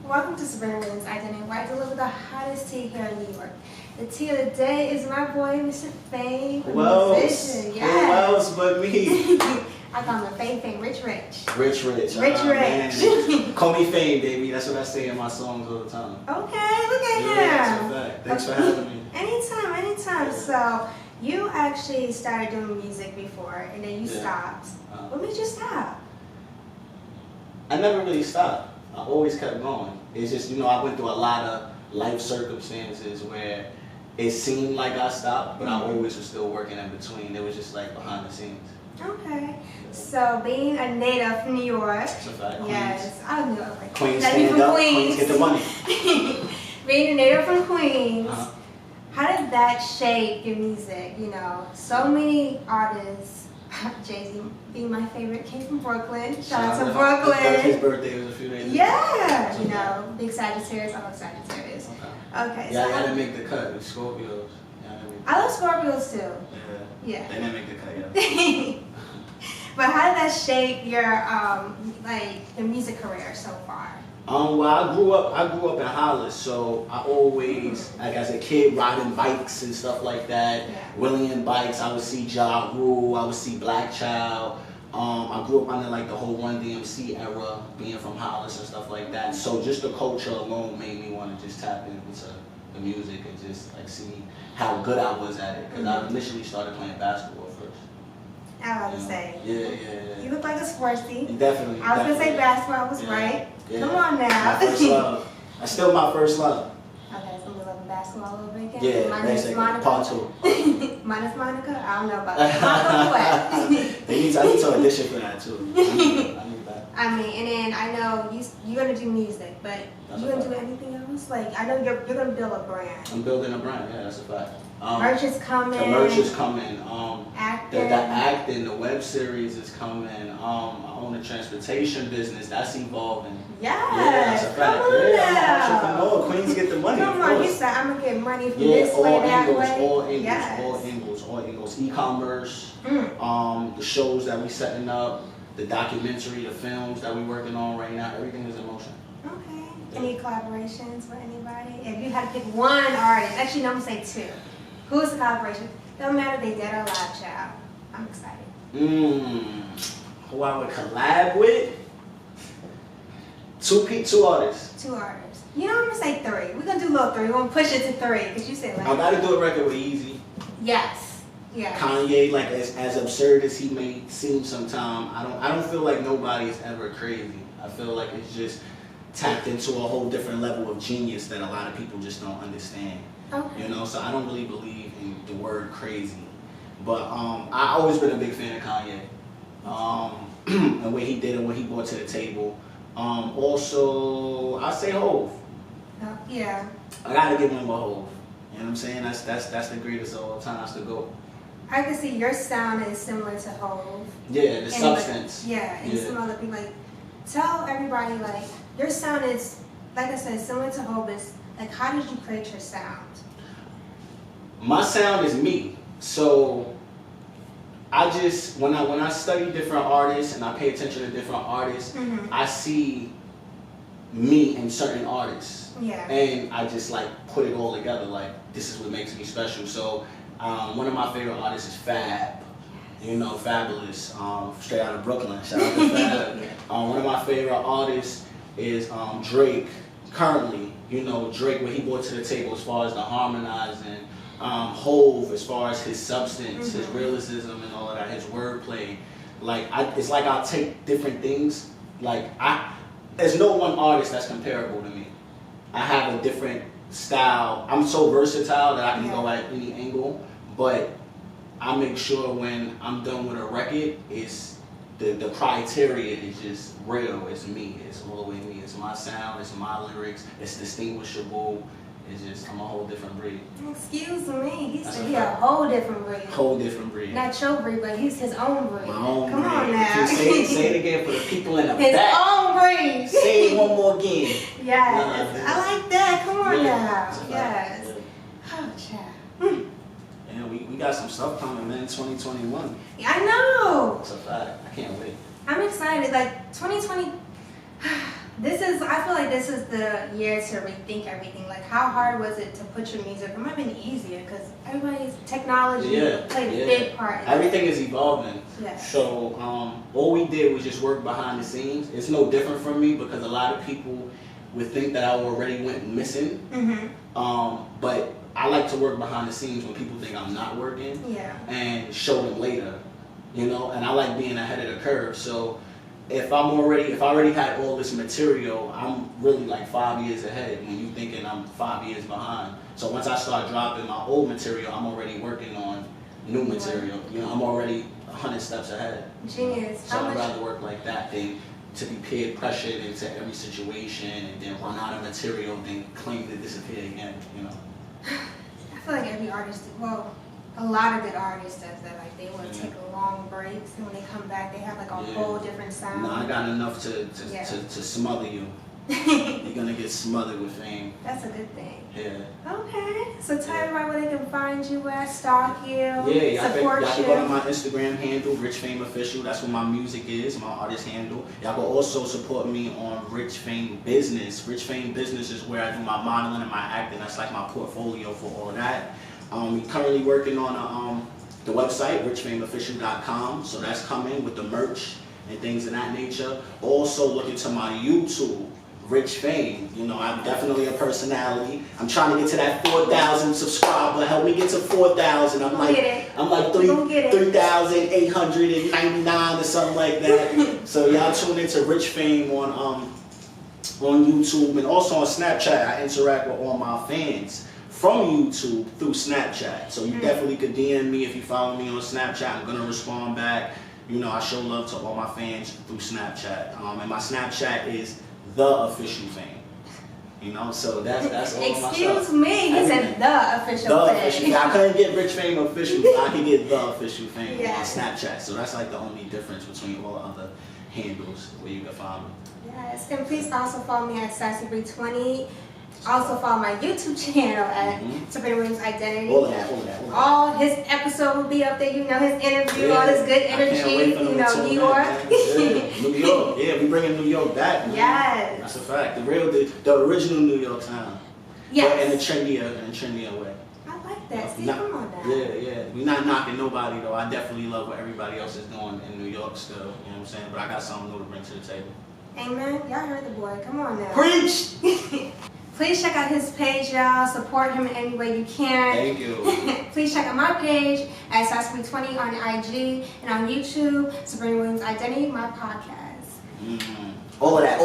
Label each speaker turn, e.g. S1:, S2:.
S1: Welcome to Sabrina Identity, where I deliver the hottest tea here in New York. The tea of the day is my boy, Mr. Fame,
S2: Who else?
S1: musician.
S2: Who else but me?
S1: I call him Fame, Rich.
S2: Rich.
S1: Rich.
S2: Call me Fame, baby. That's what I say in my songs all the time.
S1: Okay, look at him.
S2: That's a fact. Thanks for having me.
S1: Anytime. So, you actually started doing music before, and then you stopped. What made you stop?
S2: I never really stopped. I always kept going. It's just, I went through a lot of life circumstances where it seemed like I stopped, but I always was still working in between. It was just like behind the scenes.
S1: Okay. So being a native from New York.
S2: That's a fact.
S1: Yes. I knew it. Like,
S2: Queens stand up, Queens get the money.
S1: Being a native from Queens, how did that shape your music? So many artists. Jay-Z being my favorite, came from Brooklyn. Shout out to Brooklyn.
S2: His birthday was a few days ago.
S1: Yeah, big Sagittarius. I love Sagittarius. Okay.
S2: Yeah,
S1: so
S2: I didn't make the cut with Scorpios.
S1: I love Scorpios too.
S2: Yeah. They didn't make the cut yet.
S1: But how did that shape your your music career so far?
S2: Well, I grew up in Hollis, so I always, like as a kid, riding bikes and stuff like that.
S1: Yeah.
S2: William bikes, I would see Ja Rule, I would see Black Child. I grew up under like the whole Run DMC era, being from Hollis and stuff like that. So just the culture alone made me want to just tap into the music and just like see how good I was at it. Because I initially started playing basketball first.
S1: I was about to say.
S2: Yeah.
S1: You look like a sportsy.
S2: Definitely.
S1: I was gonna say basketball. I was right.
S2: Yeah.
S1: Come on now.
S2: My first love. That's still my first love.
S1: Okay, so we're loving basketball over again.
S2: Yeah,
S1: Minus Monica.
S2: Part 2.
S1: Minus Monica. I don't know about that.
S2: I need to audition for that too. I need that.
S1: I mean, and then I know you're gonna do music, but you gonna do anything else? Like I know you're gonna build a brand.
S2: I'm building a brand. Yeah, that's a fact.
S1: Merch is coming.
S2: The merch is coming.
S1: Acting.
S2: The acting, the web series is coming. I own a transportation business. That's evolving.
S1: Yes.
S2: Yeah, that's a fact.
S1: Come on
S2: I'm
S1: now.
S2: an entrepreneur. Queens get the money.
S1: Come on, you said I'm gonna get money from
S2: Yeah,
S1: this way, that way.
S2: all angles,
S1: Yes.
S2: all angles. E-commerce, the shows that we setting up, the documentary, the films that we working on right now. Everything is in motion.
S1: Okay. Any collaborations with anybody? If you had to pick one artist, actually, no, I'm gonna say two. Who's the collaboration? Don't matter if they dead or alive, child. I'm excited.
S2: Who I would collab with? Two artists.
S1: Two artists. I'm gonna say three. We're gonna do little three. We're gonna push it to three because you said like.
S2: I gotta do a record with Easy.
S1: Yes. Yeah.
S2: Kanye, like as absurd as he may seem sometime, I don't feel like nobody is ever crazy. I feel like it's just tapped into a whole different level of genius that a lot of people just don't understand.
S1: Okay.
S2: So I don't really believe in the word crazy. But I always been a big fan of Kanye. And what he did and what he brought to the table. Also, I say Hov.
S1: Yeah.
S2: I gotta give him a Hov. You know what I'm saying? That's the greatest of all times to go.
S1: I can see your sound is similar to Hov.
S2: Yeah, the substance.
S1: And some other people tell everybody your sound is like I said similar to Hov. Is how did you create your sound?
S2: My sound is me. So I just when I study different artists and I pay attention to different artists, I see me in certain artists.
S1: Yeah.
S2: And I just put it all together. This is what makes me special. So one of my favorite artists is Fab. Fabulous. Straight out of Brooklyn. Shout out to Fab. One of my favorite artists is Drake. Currently, Drake, what he brought to the table as far as the harmonizing. Hov, as far as his substance, his realism and all of that, his wordplay. It's like I'll take different things. There's no one artist that's comparable to me. I have a different style. I'm so versatile that I can go at any angle, but I make sure when I'm done with a record, it's the criteria is just real. It's me. It's all the way me. It's my sound. It's my lyrics. It's distinguishable. It's just, I'm a whole different breed.
S1: Excuse me. He said he's a whole different breed.
S2: Whole different breed.
S1: Not your breed, but he's his own breed.
S2: My own
S1: Come
S2: breed.
S1: on now.
S2: Say it again for the people in the
S1: his
S2: back.
S1: His own breed.
S2: Say it one more again.
S1: Yes. I like that. Come on now.
S2: Yes.
S1: Yeah. Oh, child.
S2: And we got some stuff coming, man, 2021.
S1: Yeah, I know.
S2: It's a fact. I can't wait.
S1: I'm excited. 2020, I feel like this is the year to rethink everything. Like, how hard was it to put your music? It might have been easier because everybody's technology played a big part in
S2: Everything is evolving.
S1: Yes.
S2: So all we did was just work behind the scenes. It's no different from me because a lot of people would think that I already went missing. But I like to work behind the scenes when people think I'm not working and show them later, you know, and I like being ahead of the curve. So if I already had all this material, I'm really like 5 years ahead when you thinking I'm 5 years behind. So once I start dropping my old material, I'm already working on new material. You know, I'm already 100 steps ahead.
S1: Genius.
S2: So I'd rather work like that than to be peer pressured into every situation and then run out of material and then claim to disappear again, you know.
S1: I feel like every artist, well, a lot of good artists does that. Like, they will take a long breaks, and when they come back, they have like a whole different sound.
S2: No, I got enough to smother you. You're gonna get smothered with fame.
S1: That's a good thing.
S2: Yeah.
S1: Okay. So tell everybody where they can find you at, stalk you,
S2: Y'all
S1: support you.
S2: can go to my Instagram handle, Rich Fame Official. That's where my music is, my artist handle. Y'all can also support me on Rich Fame Business. Rich Fame Business is where I do my modeling and my acting. That's like my portfolio for all that. We're currently working on the website, richfameofficial.com. So that's coming with the merch and things of that nature. Also look into my YouTube, Rich Fame. You know, I'm definitely a personality. I'm trying to get to that 4,000 subscriber. Help me get to 4,000. I'm like 3,899 or something like that. So y'all tune into Rich Fame on YouTube and also on Snapchat. I interact with all my fans from YouTube through Snapchat. So you definitely could DM me if you follow me on Snapchat. I'm gonna respond back. You know, I show love to all my fans through Snapchat. And my Snapchat is The Official Fame. You know, so that's all my stuff.
S1: Excuse me, you said The Official Fame.
S2: Official. I couldn't get Rich Fame Official, but I can get The Official Fame on Snapchat. So that's like the only difference between all the other handles where you can find me.
S1: Yes, and please also follow me at Sabrina20. Also follow my YouTube channel at Sabrina Williams Identity.
S2: All that.
S1: All his episode will be up there. You know, his interview, all his good energy. You know, New York.
S2: New York. Yeah, we bringing New York back. Man.
S1: Yes.
S2: That's a fact. The original New York sound.
S1: Yes.
S2: But in a trendier way.
S1: I like that. See, come on now.
S2: Yeah. We're not knocking nobody though. I definitely love what everybody else is doing in New York still. You know what I'm saying? But I got something new to bring to the table.
S1: Amen. Y'all heard the boy. Come on now.
S2: Preach!
S1: Please check out his page, y'all. Support him in any way you can.
S2: Thank you.
S1: Please check out my page at Sabrina20 on IG and on YouTube, Sabrina Williams Identity, my podcast.
S2: All of that.